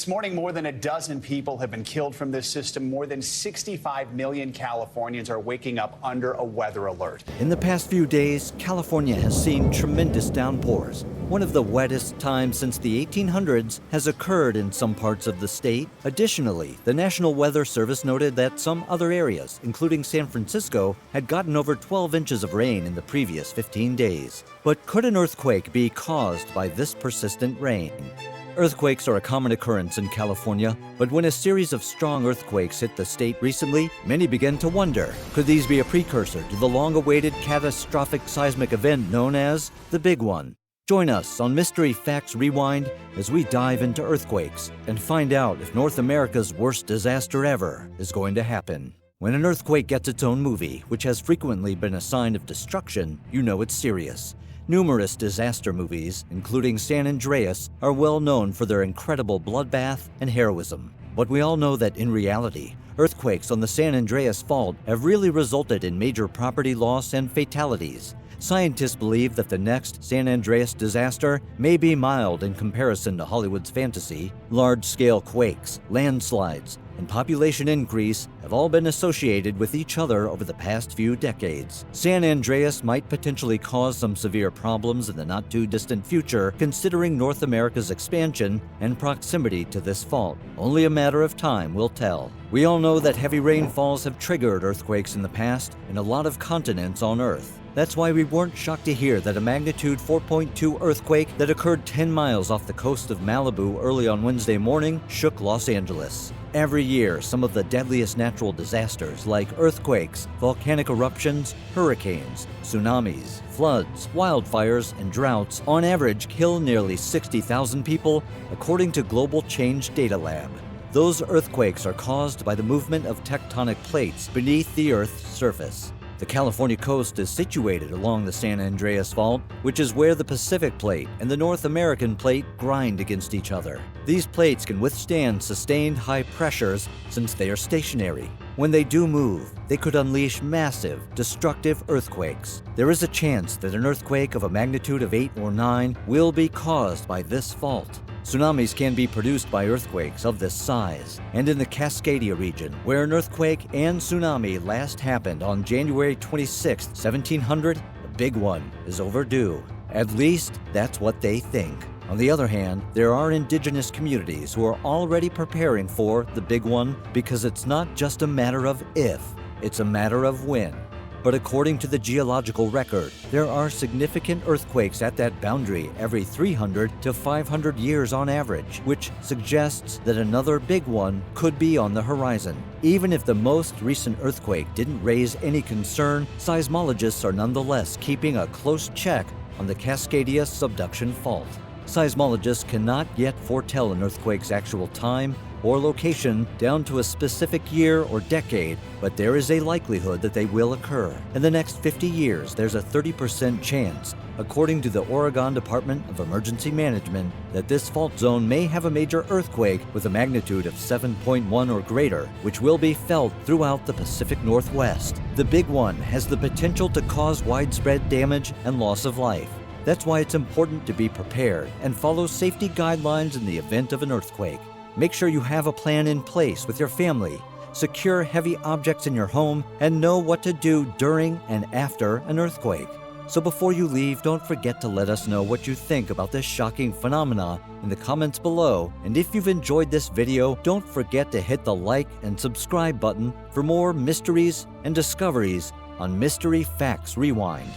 This morning, more than a dozen people have been killed from this system. More than 65 million Californians are waking up under a weather alert. In the past few days, California has seen tremendous downpours. One of the wettest times since the 1800s has occurred in some parts of the state. Additionally, the National Weather Service noted that some other areas, including San Francisco, had gotten over 12 inches of rain in the previous 15 days. But could an earthquake be caused by this persistent rain? Earthquakes are a common occurrence in California, but when a series of strong earthquakes hit the state recently, many began to wonder, could these be a precursor to the long-awaited catastrophic seismic event known as the Big One? Join us on Mystery Facts Rewind as we dive into earthquakes and find out if North America's worst disaster ever is going to happen. When an earthquake gets its own movie, which has frequently been a sign of destruction, you know it's serious. Numerous disaster movies, including San Andreas, are well known for their incredible bloodbath and heroism. But we all know that in reality, earthquakes on the San Andreas Fault have really resulted in major property loss and fatalities. Scientists believe that the next San Andreas disaster may be mild in comparison to Hollywood's fantasy. Large-scale quakes, landslides, and population increase have all been associated with each other over the past few decades. San Andreas might potentially cause some severe problems in the not-too-distant future, considering North America's expansion and proximity to this fault. Only a matter of time will tell. We all know that heavy rainfalls have triggered earthquakes in the past in a lot of continents on Earth. That's why we weren't shocked to hear that a magnitude 4.2 earthquake that occurred 10 miles off the coast of Malibu early on Wednesday morning shook Los Angeles. Every year, some of the deadliest natural disasters like earthquakes, volcanic eruptions, hurricanes, tsunamis, floods, wildfires, and droughts on average kill nearly 60,000 people, according to Global Change Data Lab. Those earthquakes are caused by the movement of tectonic plates beneath the Earth's surface. The California coast is situated along the San Andreas Fault, which is where the Pacific Plate and the North American Plate grind against each other. These plates can withstand sustained high pressures since they are stationary. When they do move, they could unleash massive, destructive earthquakes. There is a chance that an earthquake of a magnitude of 8 or 9 will be caused by this fault. Tsunamis can be produced by earthquakes of this size, and in the Cascadia region, where an earthquake and tsunami last happened on January 26, 1700, a big one is overdue. At least, that's what they think. On the other hand, there are indigenous communities who are already preparing for the big one because it's not just a matter of if, it's a matter of when. But according to the geological record, there are significant earthquakes at that boundary every 300 to 500 years on average, which suggests that another big one could be on the horizon. Even if the most recent earthquake didn't raise any concern, seismologists are nonetheless keeping a close check on the Cascadia subduction fault. Seismologists cannot yet foretell an earthquake's actual time or location down to a specific year or decade, but there is a likelihood that they will occur. In the next 50 years, there's a 30% chance, according to the Oregon Department of Emergency Management, that this fault zone may have a major earthquake with a magnitude of 7.1 or greater, which will be felt throughout the Pacific Northwest. The big one has the potential to cause widespread damage and loss of life. That's why it's important to be prepared and follow safety guidelines in the event of an earthquake. Make sure you have a plan in place with your family, secure heavy objects in your home, and know what to do during and after an earthquake. So before you leave, don't forget to let us know what you think about this shocking phenomena in the comments below. And if you've enjoyed this video, don't forget to hit the like and subscribe button for more mysteries and discoveries on Mystery Facts Rewind.